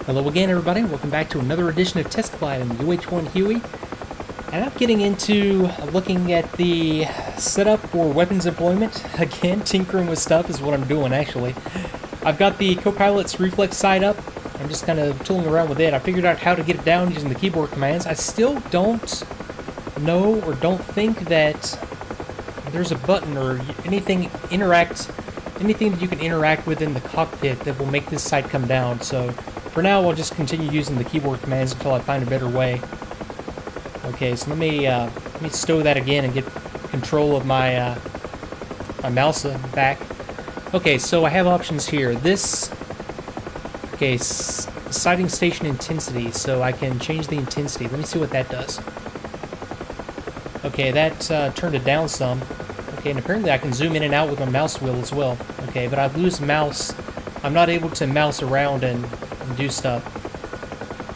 Hello again, everybody. Welcome back to another edition of Test Flight in the UH-1 Huey. And I'm getting into looking at the setup for weapons employment. Again, tinkering with stuff is what I'm doing, actually. I've got the co-pilot's reflex sight up. I'm just kind of tooling around with it. I figured out how to get it down using the keyboard commands. I still don't know or don't think that there's a button or anything that you can interact with in the cockpit that will make this sight come down. So for now, I'll just continue using the keyboard commands until I find a better way. Okay, so let me stow that again and get control of my my mouse back. Okay, so I have options here. Sighting station intensity, so I can change the intensity. Let me see what that does. Okay, that turned it down some. Okay, and apparently I can zoom in and out with my mouse wheel as well. Okay, but I lose mouse. I'm not able to mouse around and do stuff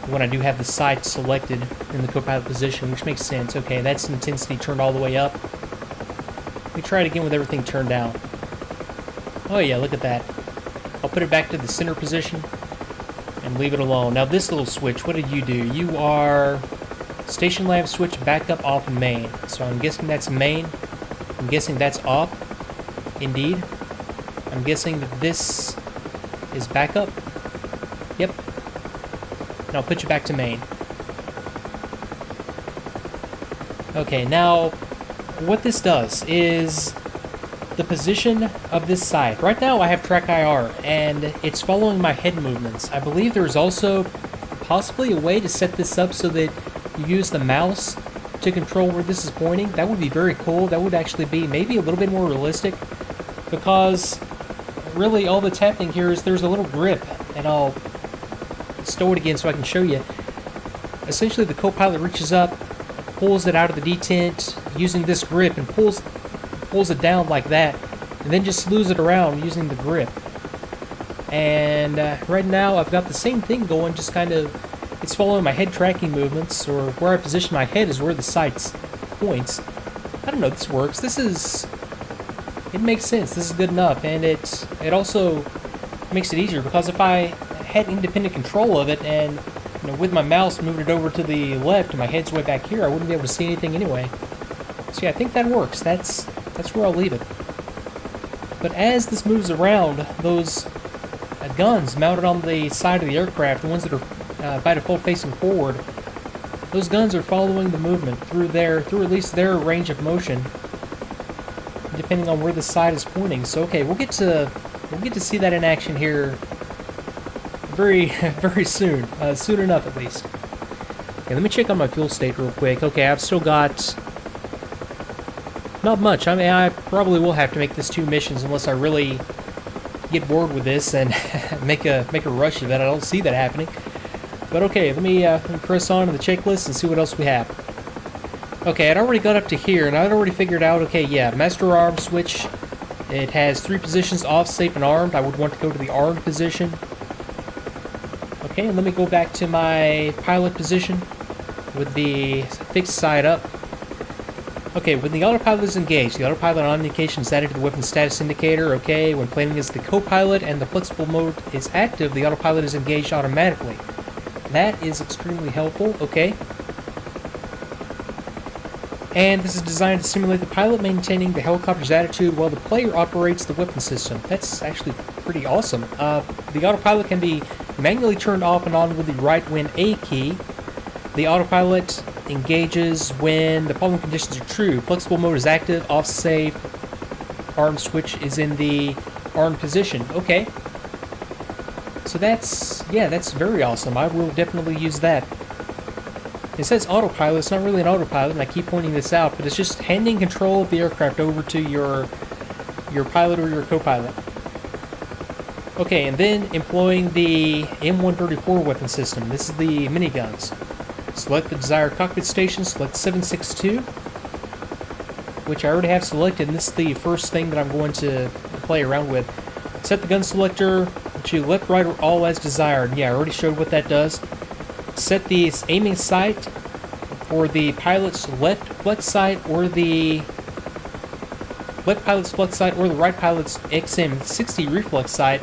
when I do have the sight selected in the co-pilot position, which makes sense. Okay, that's intensity turned all the way up. Let me try it again with everything turned down. Oh yeah, look at that. I'll put it back to the center position and leave it alone. Now this little switch, what did you do? You are station lab switch backup off and main. So I'm guessing that's main. I'm guessing that's off. Indeed. I'm guessing that this is backup. Yep. And I'll put you back to main. Okay, now what this does is the position of this sight. Right now I have track IR and it's following my head movements. I believe there's also possibly a way to set this up so that you use the mouse to control where this is pointing. That would be very cool. That would actually be maybe a little bit more realistic, because really all that's happening here is there's a little grip, and I'll stow it again so I can show you. Essentially the co-pilot reaches up, pulls it out of the detent using this grip and pulls it down like that, and then just slews it around using the grip. And right now I've got the same thing going, just kind of, it's following my head tracking movements, or where I position my head is where the sight points. I don't know, this works. It makes sense. This is good enough, and it also makes it easier, because if I had independent control of it and with my mouse moving it over to the left and my head's way back here, I wouldn't be able to see anything anyway. So yeah, I think that works. That's where I'll leave it. But as this moves around, those guns mounted on the side of the aircraft, the ones that are by default facing forward, those guns are following the movement through at least their range of motion, depending on where the sight is pointing. So okay, we'll get to see that in action here very very soon, soon enough at least. Okay, let me check on my fuel state real quick. Okay, I've still got not much. I mean, I probably will have to make this 2 missions unless I really get bored with this and make a rush of it. I don't see that happening. But okay, let me press on to the checklist and see what else we have. Okay, I'd already got up to here, and I'd already figured out, okay, yeah, master arm switch. It has 3 positions, off, safe, and armed. I would want to go to the armed position. Okay, and let me go back to my pilot position with the fixed side up. Okay, when the autopilot is engaged, the autopilot on indication is added to the weapon status indicator. Okay, when planning as the co-pilot and the flexible mode is active, the autopilot is engaged automatically. That is extremely helpful. Okay. And this is designed to simulate the pilot maintaining the helicopter's attitude while the player operates the weapon system. That's actually pretty awesome. The autopilot can be manually turned off and on with the right when A key. The autopilot engages when the following conditions are true. Flexible mode is active, off safe, armed switch is in the armed position. Okay. So that's very awesome. I will definitely use that. It says autopilot. It's not really an autopilot, and I keep pointing this out, but it's just handing control of the aircraft over to your pilot or your co-pilot. Okay, and then employing the M134 weapon system. This is the miniguns. Select the desired cockpit station, select 762, which I already have selected, and this is the first thing that I'm going to play around with. Set the gun selector to left, right, or all as desired. Yeah, I already showed what that does. Set the aiming sight for the pilot's left flex sight or the left pilot's flex sight or the right pilot's XM60 reflex sight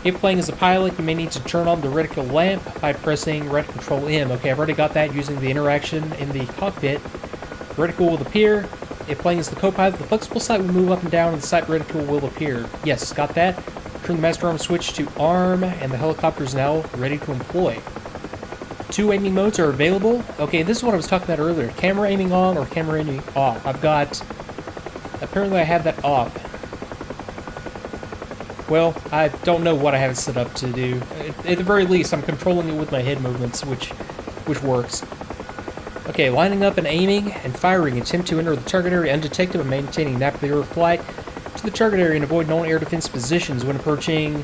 If playing as a pilot, you may need to turn on the reticle lamp by pressing Ret Control M. Okay, I've already got that using the interaction in the cockpit. Reticle will appear. If playing as the co-pilot, the flexible sight will move up and down and the sight reticle will appear. Yes, got that. Turn the master arm switch to arm and the helicopter is now ready to employ. 2 aiming modes are available. Okay, this is what I was talking about earlier. Camera aiming on or camera aiming off. Apparently I have that off. Well, I don't know what I have it set up to do. At the very least, I'm controlling it with my head movements, which works. Okay, lining up and aiming and firing. Attempt to enter the target area undetected by maintaining navigator flight to the target area and avoid known air defense positions when approaching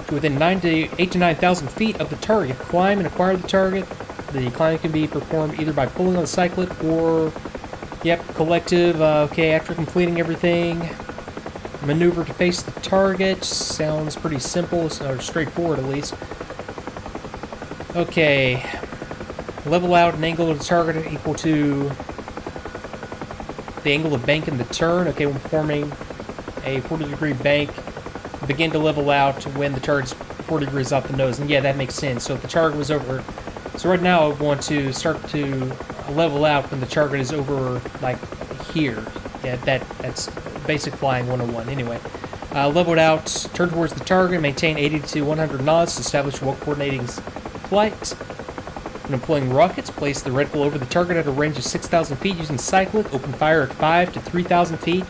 to within 8 to 9,000 feet of the target. Climb and acquire the target. The climb can be performed either by pulling on the cyclet or, collective. Okay, after completing everything, maneuver to face the target. Sounds pretty simple, or straightforward at least. Okay, level out an angle of the target equal to the angle of bank in the turn. Okay, when forming a 40-degree bank, begin to level out when the target's 40 degrees off the nose. And yeah, that makes sense. So if the target was over... So right now I want to start to level out when the target is over, like, here. Yeah, that's basic flying 101. Anyway, level it out, turn towards the target, maintain 80 to 100 knots to establish well-coordinating flight. When employing rockets, place the reticle over the target at a range of 6,000 feet using cyclic. Open fire at 5 to 3,000 feet.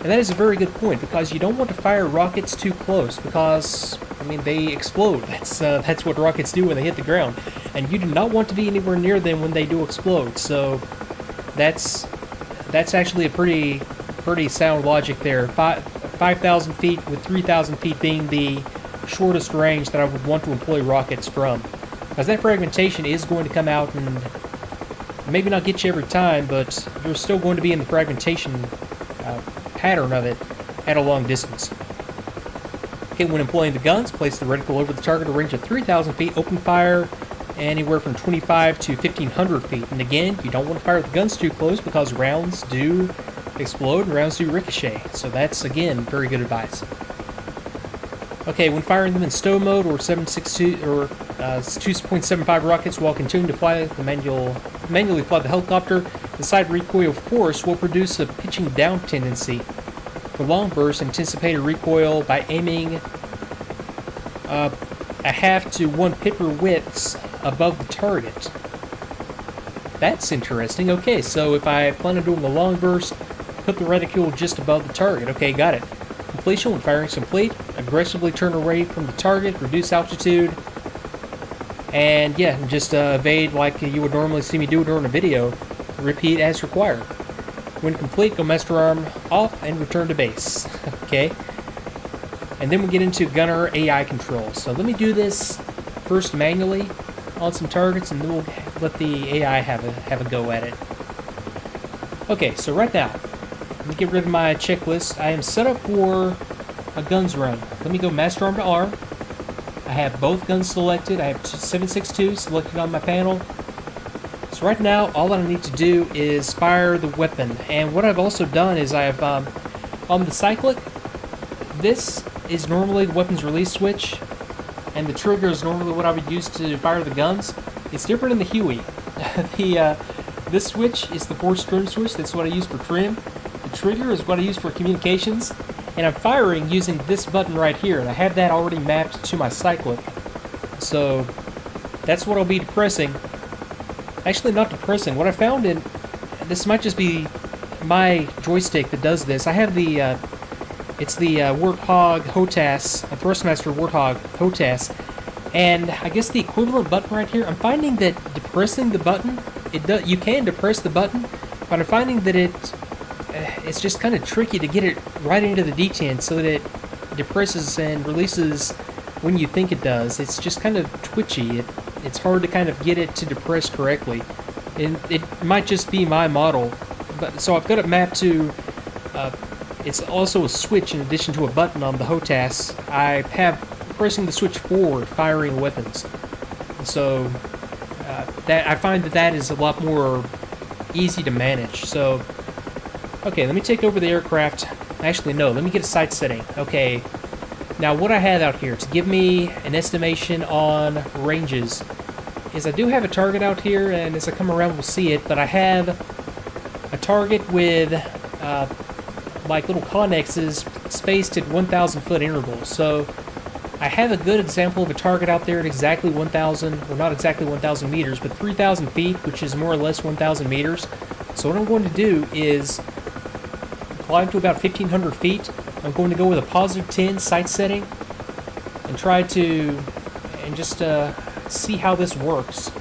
And that is a very good point, because you don't want to fire rockets too close, because, I mean, they explode. That's what rockets do when they hit the ground. And you do not want to be anywhere near them when they do explode. So that's actually a pretty sound logic there. 5,000 feet with 3,000 feet being the shortest range that I would want to employ rockets from. Because that fragmentation is going to come out and maybe not get you every time, but you're still going to be in the fragmentation pattern of it at a long distance. Okay, when employing the guns, place the reticle over the target at a range of 3,000 feet. Open fire anywhere from 25 to 1,500 feet. And again, you don't want to fire the guns too close because rounds do explode and rounds do ricochet. So that's, again, very good advice. Okay, when firing them in stow mode or 7.62 or 2.75 rockets while continuing to fly the manually fly the helicopter, the side recoil force will produce a pitching down tendency. For long bursts, anticipate a recoil by aiming a half to 1 pipper widths above the target. That's interesting. Okay, so if I plan on doing a long burst, put the reticule just above the target. Okay, got it. Completion. When firing is complete, aggressively turn away from the target, reduce altitude, and yeah, just evade like you would normally see me do during a video. Repeat as required. When complete, go master arm off and return to base. Okay. And then we get into gunner AI controls. So let me do this first manually on some targets, and then we'll let the AI have a go at it. Okay, so right now, let me get rid of my checklist. I am set up for a guns run. Let me go master arm to arm. I have both guns selected. I have 7.62 selected on my panel. So right now, all I need to do is fire the weapon. And what I've also done is I've, on the cyclic, this is normally the weapon's release switch, and the trigger is normally what I would use to fire the guns. It's different in the Huey. This switch is the force trim switch. That's what I use for trim. The trigger is what I use for communications. And I'm firing using this button right here, and I have that already mapped to my cyclic. So that's what I'll be depressing. Actually, not depressing. What I found in... This might just be my joystick that does this. I have the... it's the Warthog HOTAS, a Thrustmaster Warthog HOTAS. And I guess the equivalent button right here, I'm finding that depressing the button, you can depress the button, but I'm finding that it's just kind of tricky to get it right into the detent so that it depresses and releases when you think it does. It's just kind of twitchy. It's hard to kind of get it to depress correctly. And it might just be my model. But so I've got it mapped to... it's also a switch in addition to a button on the HOTAS. I have pressing the switch forward, firing weapons. And so that I find that is a lot more easy to manage. So, okay, let me take over the aircraft. Actually, no, let me get a sight setting. Okay, Now, what I have out here to give me an estimation on ranges is I do have a target out here, and as I come around we'll see it, but I have a target with like little connexes spaced at 1,000 foot intervals. So I have a good example of a target out there at exactly 1,000, or not exactly 1,000 meters, but 3,000 feet, which is more or less 1,000 meters. So what I'm going to do is climb to about 1,500 feet. I'm going to go with a positive 10 sight setting and try to, and just see how this works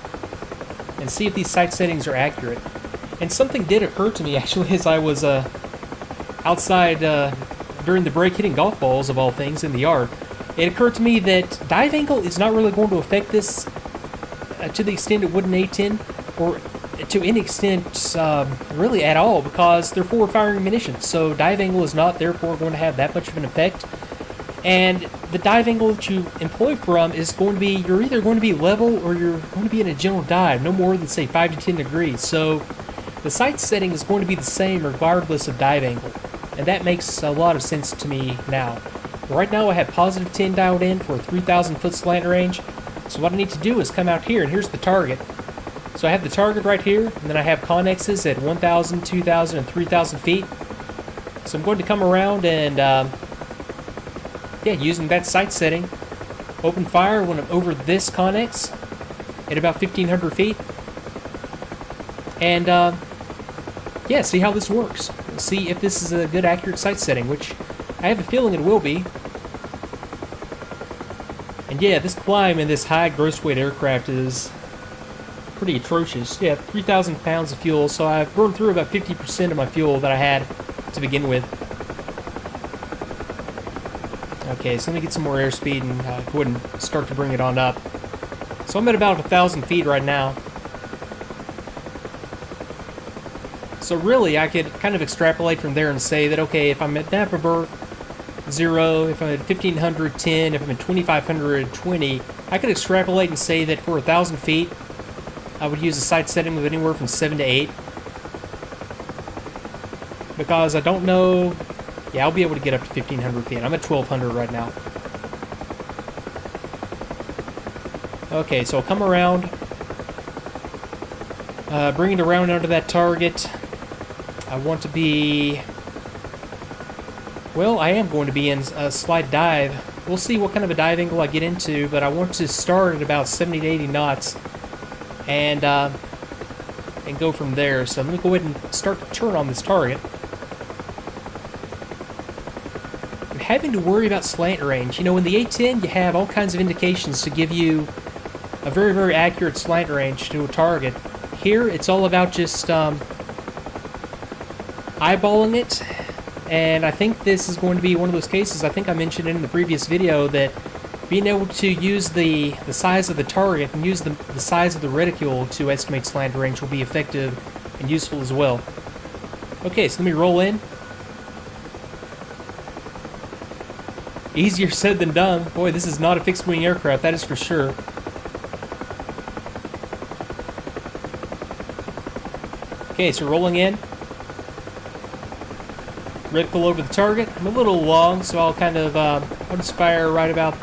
and see if these sight settings are accurate. And something did occur to me actually as I was outside during the break hitting golf balls of all things in the yard. It occurred to me that dive angle is not really going to affect this to the extent it would an A10, or to any extent really at all, because they're forward firing munitions. So dive angle is not therefore going to have that much of an effect. And the dive angle that you employ from is going to be, you're either going to be level or you're going to be in a general dive, no more than say 5 to 10 degrees. So the sight setting is going to be the same regardless of dive angle. And that makes a lot of sense to me now. Right now I have positive 10 dialed in for a 3,000 foot slant range. So what I need to do is come out here, and here's the target. So I have the target right here, and then I have connexes at 1,000, 2,000, and 3,000 feet. So I'm going to come around and, yeah, using that sight setting, open fire when I'm over this connex at about 1,500 feet. And, yeah, see how this works. See if this is a good accurate sight setting, which I have a feeling it will be. And yeah, this climb in this high gross weight aircraft is pretty atrocious. Yeah, 3,000 pounds of fuel, so I've burned through about 50% of my fuel that I had to begin with. Okay, so let me get some more airspeed and go ahead and start to bring it on up. So I'm at about 1,000 feet right now. So really, I could kind of extrapolate from there and say that, okay, if I'm at Napaber 0, if I'm at 1,510, if I'm at 2,520, I could extrapolate and say that for 1,000 feet, I would use a sight setting of anywhere from 7 to 8. Because I don't know, yeah, I'll be able to get up to 1,500 feet. I'm at 1,200 right now. Okay, so I'll come around, bring it around under that target. I want to be, well, I am going to be in a slight dive. We'll see what kind of a dive angle I get into, but I want to start at about 70 to 80 knots and go from there. So let me go ahead and start to turn on this target. I'm having to worry about slant range. You know, in the A10, you have all kinds of indications to give you a very, very accurate slant range to a target. Here, it's all about just eyeballing it, and I think this is going to be one of those cases. I think I mentioned in the previous video that being able to use the size of the target and use the size of the reticule to estimate slant range will be effective and useful as well. Okay, so let me roll in. Easier said than done. Boy, this is not a fixed-wing aircraft, that is for sure. Okay, so rolling in. Reticle over the target. I'm a little long, so I'll kind of, I'll just fire right about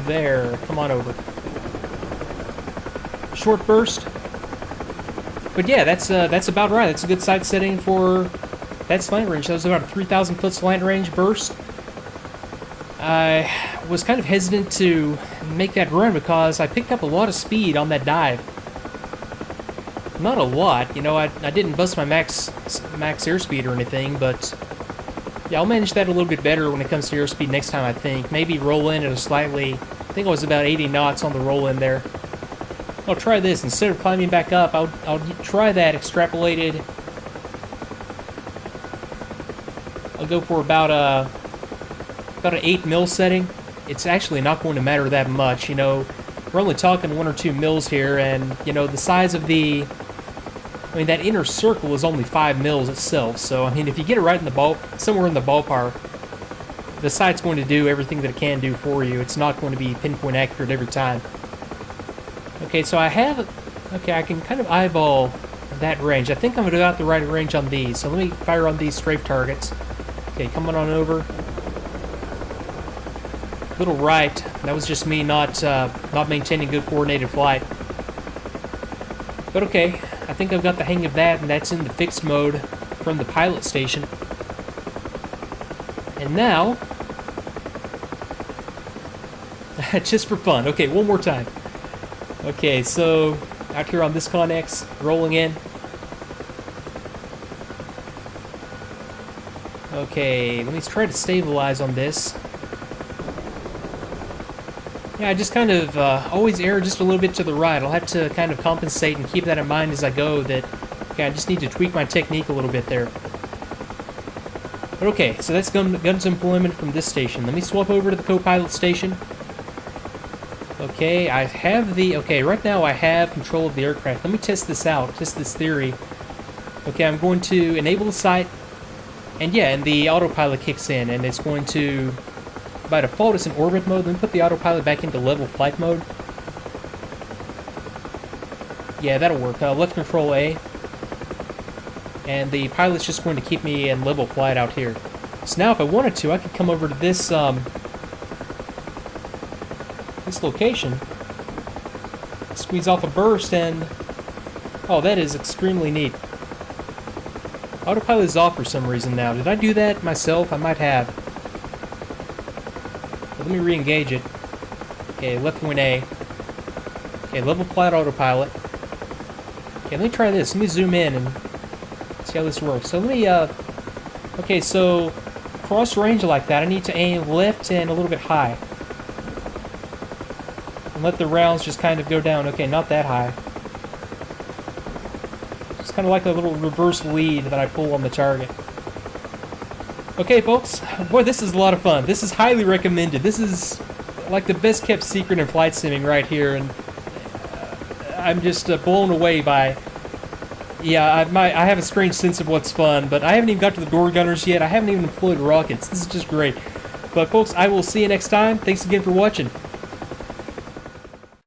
there. Come on over. Short burst. But yeah, that's about right. That's a good sight setting for that slant range. That was about a 3,000 foot slant range burst. I was kind of hesitant to make that run because I picked up a lot of speed on that dive. Not a lot, you know, I didn't bust my max airspeed or anything, but yeah, I'll manage that a little bit better when it comes to airspeed next time, I think. Maybe roll in at a slightly, I think it was about 80 knots on the roll in there. I'll try this. Instead of climbing back up, I'll try that extrapolated. I'll go for about an 8 mil setting. It's actually not going to matter that much, you know. We're only talking 1 or 2 mils here, and, you know, the size of the, I mean, that inner circle is only 5 mils itself, so, I mean, if you get it right in the somewhere in the ballpark, the sight's going to do everything that it can do for you. It's not going to be pinpoint accurate every time. Okay, so I can kind of eyeball that range. I think I'm about the right range on these, so let me fire on these strafe targets. Okay, coming on over. Little right. That was just me not maintaining good coordinated flight. But okay, I think I've got the hang of that, and that's in the fixed mode from the pilot station. And now, just for fun. Okay, one more time. Okay, so out here on this Connex, rolling in. Okay, let me try to stabilize on this. Yeah, I just kind of always err just a little bit to the right. I'll have to kind of compensate and keep that in mind as I go, that, okay, I just need to tweak my technique a little bit there. But okay, so that's guns employment from this station. Let me swap over to the co-pilot station. Okay, I have the... Okay, right now I have control of the aircraft. Let me test this out, test this theory. Okay, I'm going to enable the sight. And yeah, and the autopilot kicks in, and it's going to... By default, it's in orbit mode. Let me put the autopilot back into level flight mode. Yeah, that'll work. Left control A. And the pilot's just going to keep me in level flight out here. So now if I wanted to, I could come over to this, this location, squeeze off a burst, and... Oh, that is extremely neat. Autopilot is off for some reason now. Did I do that myself? I might have. Let me re-engage it. Okay, left wing A. Okay, level flight autopilot. Okay, let me try this. Let me zoom in and see how this works. So let me, okay, so cross range like that, I need to aim left and a little bit high. And let the rounds just kind of go down. Okay, not that high. It's kind of like a little reverse lead that I pull on the target. Okay, folks. Boy, this is a lot of fun. This is highly recommended. This is like the best kept secret in flight simming right here, and I'm just blown away by... Yeah, I have a strange sense of what's fun, but I haven't even got to the door gunners yet. I haven't even employed rockets. This is just great. But folks, I will see you next time. Thanks again for watching.